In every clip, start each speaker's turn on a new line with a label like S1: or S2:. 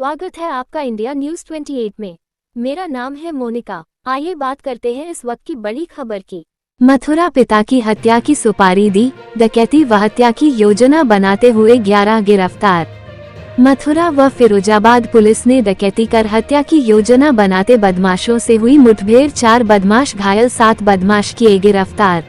S1: स्वागत है आपका इंडिया न्यूज 28 में। मेरा नाम है मोनिका। आइए बात करते हैं इस वक्त की बड़ी खबर की। मथुरा पिता की हत्या की सुपारी दी, डकैती व हत्या की योजना बनाते हुए 11 गिरफ्तार। मथुरा व फिरोजाबाद पुलिस ने डकैती कर हत्या की योजना बनाते बदमाशों से हुई मुठभेड़, 4 बदमाश घायल, 7 बदमाश किए गिरफ्तार।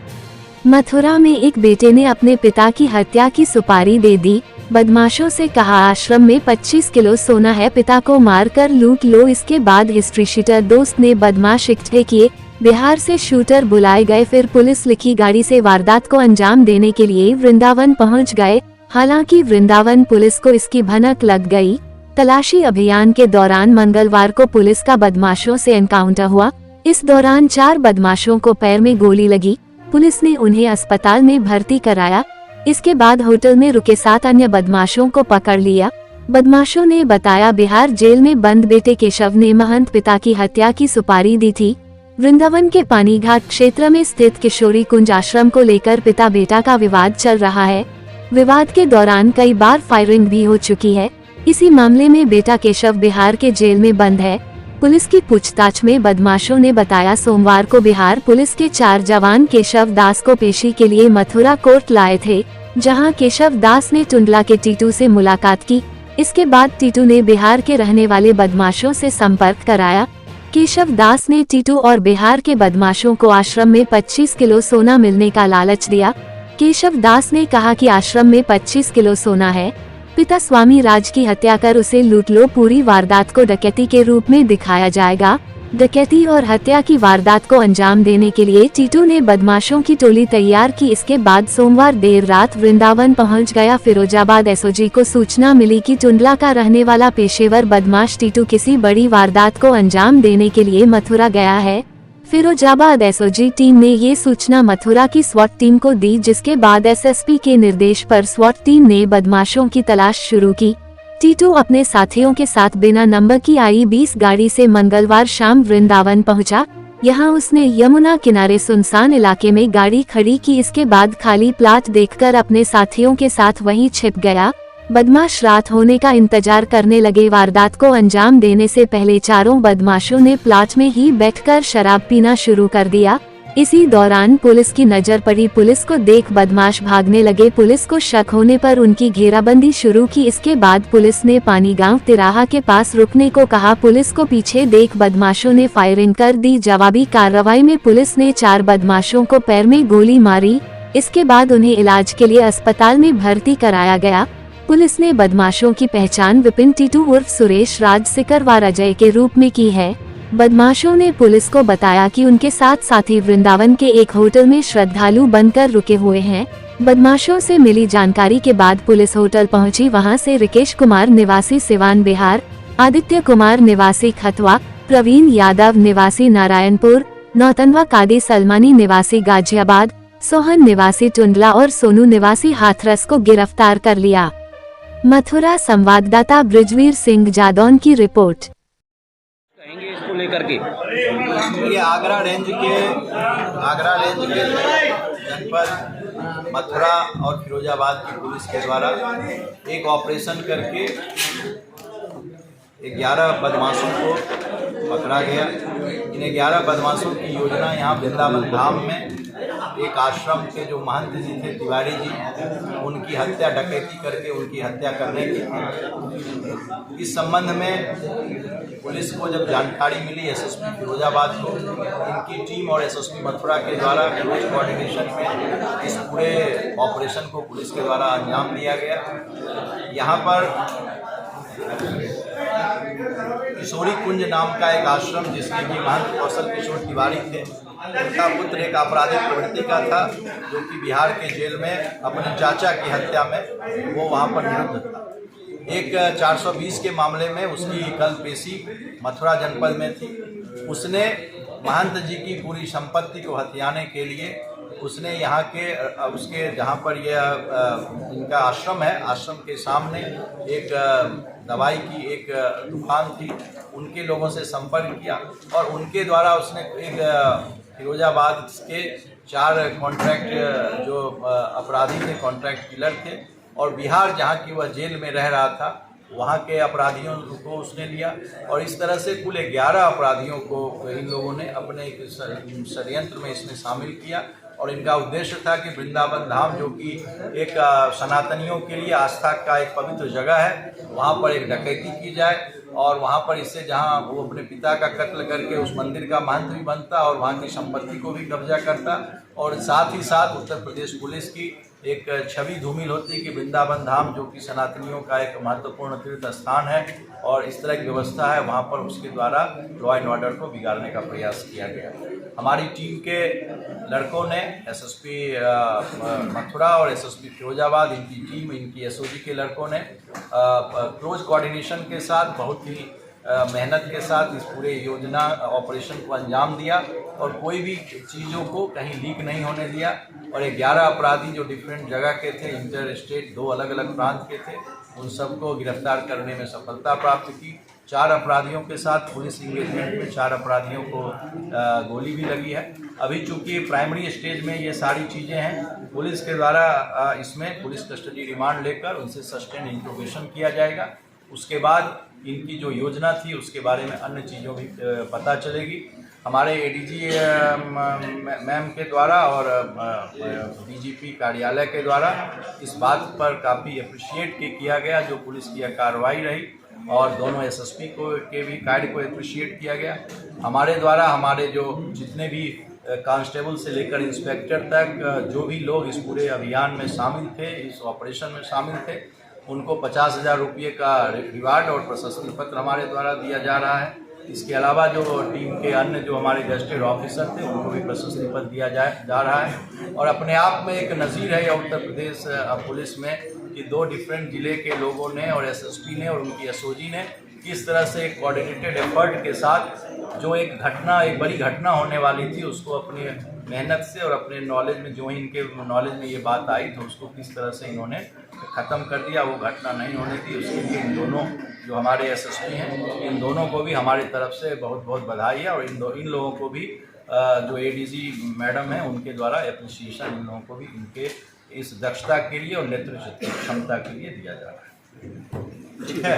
S1: मथुरा में एक बेटे ने अपने पिता की हत्या की सुपारी दे दी। बदमाशों से कहा आश्रम में 25 किलो सोना है, पिता को मारकर लूट लो। इसके बाद हिस्ट्री शीटर दोस्त ने बदमाश इकट्ठे किए। बिहार से शूटर बुलाए गए, फिर पुलिस लिखी गाड़ी से वारदात को अंजाम देने के लिए वृंदावन पहुंच गए। हालांकि वृंदावन पुलिस को इसकी भनक लग गई। तलाशी अभियान के दौरान मंगलवार को पुलिस का बदमाशों से एनकाउंटर हुआ। इस दौरान 4 बदमाशों को पैर में गोली लगी। पुलिस ने उन्हें अस्पताल में भर्ती कराया। इसके बाद होटल में रुके 7 अन्य बदमाशों को पकड़ लिया। बदमाशों ने बताया, बिहार जेल में बंद बेटे केशव ने महंत पिता की हत्या की सुपारी दी थी। वृंदावन के पानीघाट क्षेत्र में स्थित किशोरी कुंज आश्रम को लेकर पिता बेटा का विवाद चल रहा है। विवाद के दौरान कई बार फायरिंग भी हो चुकी है। इसी मामले में बेटा केशव बिहार के जेल में बंद है। पुलिस की पूछताछ में बदमाशों ने बताया, सोमवार को बिहार पुलिस के 4 जवान केशव दास को पेशी के लिए मथुरा कोर्ट लाए थे, जहां केशव दास ने टुंडला के टीटू से मुलाकात की। इसके बाद टीटू ने बिहार के रहने वाले बदमाशों से संपर्क कराया। केशव दास ने टीटू और बिहार के बदमाशों को आश्रम में 25 किलो सोना मिलने का लालच दिया। केशव दास ने कहा कि आश्रम में 25 किलो सोना है, पिता स्वामी राज की हत्या कर उसे लूट लो। पूरी वारदात को डकैती के रूप में दिखाया जाएगा। डकैती और हत्या की वारदात को अंजाम देने के लिए टीटू ने बदमाशों की टोली तैयार की। इसके बाद सोमवार देर रात वृंदावन पहुंच गया। फिरोजाबाद एसओजी को सूचना मिली कि टुंडला का रहने वाला पेशेवर बदमाश टीटू किसी बड़ी वारदात को अंजाम देने के लिए मथुरा गया है। फिरोजाबाद एसओजी टीम ने ये सूचना मथुरा की स्वॉट टीम को दी, जिसके बाद एसएसपी के निर्देश पर स्वॉट टीम ने बदमाशों की तलाश शुरू की। टीटू अपने साथियों के साथ बिना नंबर की i20 गाड़ी से मंगलवार शाम वृंदावन पहुंचा। यहां उसने यमुना किनारे सुनसान इलाके में गाड़ी खड़ी की। इसके बाद खाली प्लाट देखकर अपने साथियों के साथ वहीं छिप गया। बदमाश रात होने का इंतजार करने लगे। वारदात को अंजाम देने से पहले चारों बदमाशों ने प्लाट में ही बैठकर शराब पीना शुरू कर दिया। इसी दौरान पुलिस की नजर पड़ी। पुलिस को देख बदमाश भागने लगे। पुलिस को शक होने पर उनकी घेराबंदी शुरू की। इसके बाद पुलिस ने पानीगांव तिराहा के पास रुकने को कहा। पुलिस को पीछे देख बदमाशों ने फायरिंग कर दी। जवाबी कार्रवाई में पुलिस ने 4 बदमाशों को पैर में गोली मारी। इसके बाद उन्हें इलाज के लिए अस्पताल में भर्ती कराया गया। पुलिस ने बदमाशों की पहचान विपिन टीटू उर्फ सुरेश राज सिकरवार अजय के रूप में की है। बदमाशों ने पुलिस को बताया कि उनके 7 साथी वृंदावन के एक होटल में श्रद्धालु बनकर रुके हुए हैं। बदमाशों से मिली जानकारी के बाद पुलिस होटल पहुंची। वहां से रिकेश कुमार निवासी सिवान बिहार, आदित्य कुमार निवासी खतवा, प्रवीण यादव निवासी नारायणपुर, नौतनवा कादी सलमानी निवासी गाजियाबाद, सोहन निवासी टुंडला और सोनू निवासी हाथरस को गिरफ्तार कर लिया। मथुरा संवाददाता ब्रिजवीर सिंह जादौन की रिपोर्ट।
S2: कहेंगे इसको लेकर के
S3: ये आगरा रेंज के जनपद मथुरा और फिरोजाबाद की पुलिस के द्वारा एक ऑपरेशन करके 11 बदमाशों को पकड़ा गया। इन 11 बदमाशों की योजना यहाँ वृंदावन धाम में एक आश्रम के जो महंत जी थे, तिवारी जी, उनकी हत्या, डकैती करके उनकी हत्या करने की थी। इस संबंध में पुलिस को जब जानकारी मिली एसएसपी फिरोजाबाद को, इनकी टीम और एसएसपी मथुरा के द्वारा क्लोज कोऑर्डिनेशन में इस पूरे ऑपरेशन को पुलिस के द्वारा अंजाम दिया गया। यहाँ पर किशोरी कुंज नाम का एक आश्रम, जिसके कि महंत कौशल किशोर तिवारी थे, उनका पुत्र एक आपराधिक प्रवृत्ति का था, जो कि बिहार के जेल में अपने चाचा की हत्या में वो वहाँ पर निरुद्ध था। एक 420 के मामले में उसकी कल पेशी मथुरा जनपद में थी। उसने महंत जी की पूरी संपत्ति को हथियाने के लिए उसने यहाँ के उसके जहाँ पर यह इनका आश्रम है, आश्रम के सामने एक दवाई की एक दुकान थी, उनके लोगों से संपर्क किया और उनके द्वारा उसने एक फिरोजाबाद के 4 कॉन्ट्रैक्ट जो अपराधी थे, कॉन्ट्रैक्ट किलर थे, और बिहार जहाँ की वह जेल में रह रहा था, वहाँ के अपराधियों को उसने लिया और इस तरह से कुल 11 अपराधियों को इन लोगों ने अपने एक षड्यंत्र में इसमें शामिल किया। और इनका उद्देश्य था कि वृंदावन धाम जो कि एक सनातनियों के लिए आस्था का एक पवित्र जगह है, वहाँ पर एक डकैती की जाए और वहाँ पर इससे जहाँ वो अपने पिता का कत्ल करके उस मंदिर का महंत भी बनता और वहाँ की संपत्ति को भी कब्जा करता और साथ ही साथ उत्तर प्रदेश पुलिस की एक छवि धूमिल होती कि वृंदावन धाम जो कि सनातनियों का एक महत्वपूर्ण तीर्थ स्थान है और इस तरह की व्यवस्था है, वहाँ पर उसके द्वारा लॉ एंड ऑर्डर को बिगाड़ने का प्रयास किया गया। हमारी टीम के लड़कों ने एसएसपी मथुरा और एसएसपी फिरोजाबाद, इनकी टीम, इनकी एसओजी के लड़कों ने क्लोज कोऑर्डिनेशन के साथ बहुत ही मेहनत के साथ इस पूरे योजना ऑपरेशन को अंजाम दिया और कोई भी चीज़ों को कहीं लीक नहीं होने दिया। और 11 अपराधी जो डिफरेंट जगह के थे, इंटर स्टेट 2 अलग अलग प्रांत के थे, उन सबको गिरफ्तार करने में सफलता प्राप्त की। 4 अपराधियों के साथ पुलिस इंगेजमेंट में 4 अपराधियों को गोली भी लगी है। अभी चूंकि प्राइमरी स्टेज में ये सारी चीज़ें हैं, पुलिस के द्वारा इसमें पुलिस कस्टडी रिमांड लेकर उनसे सस्टेन इंट्रोगेशन किया जाएगा। उसके बाद इनकी जो योजना थी उसके बारे में अन्य चीज़ों भी पता चलेगी। हमारे एडीजी मैम के द्वारा और डीजीपी कार्यालय के द्वारा इस बात पर काफ़ी अप्रिशिएट किया गया जो पुलिस की कार्रवाई रही और दोनों एसएसपी के भी कार्य को अप्रिशिएट किया गया। हमारे द्वारा हमारे जो जितने भी कांस्टेबल से लेकर इंस्पेक्टर तक जो भी लोग इस पूरे अभियान में शामिल थे, इस ऑपरेशन में शामिल थे, उनको 50,000 रुपये का रिवार्ड और प्रशस्ति पत्र हमारे द्वारा दिया जा रहा है। इसके अलावा जो टीम के अन्य जो हमारे गस्टेड ऑफिसर थे उनको भी प्रशस्ति पत्र दिया जा रहा है। और अपने आप में एक नज़ीर है उत्तर प्रदेश पुलिस में कि 2 डिफरेंट ज़िले के लोगों ने और एसएसपी ने और उनकी एसओजी ने किस तरह से एक कोऑर्डिनेटेड एफर्ट के साथ जो एक बड़ी घटना होने वाली थी उसको अपनी मेहनत से और अपने नॉलेज में जो ही इनके नॉलेज में ये बात आई तो उसको किस तरह से इन्होंने ख़त्म कर दिया, वो घटना नहीं होने दी। उसके लिए इन दोनों जो हमारे एसएसपी हैं, इन दोनों को भी हमारी तरफ से बहुत बहुत बधाई है और इन लोगों को भी जो एडीजी मैडम हैं उनके द्वारा एप्रिसिएशन इन लोगों को भी इनके इस दक्षता के लिए और नेतृत्व क्षमता के लिए दिया जा रहा है। ठीक है।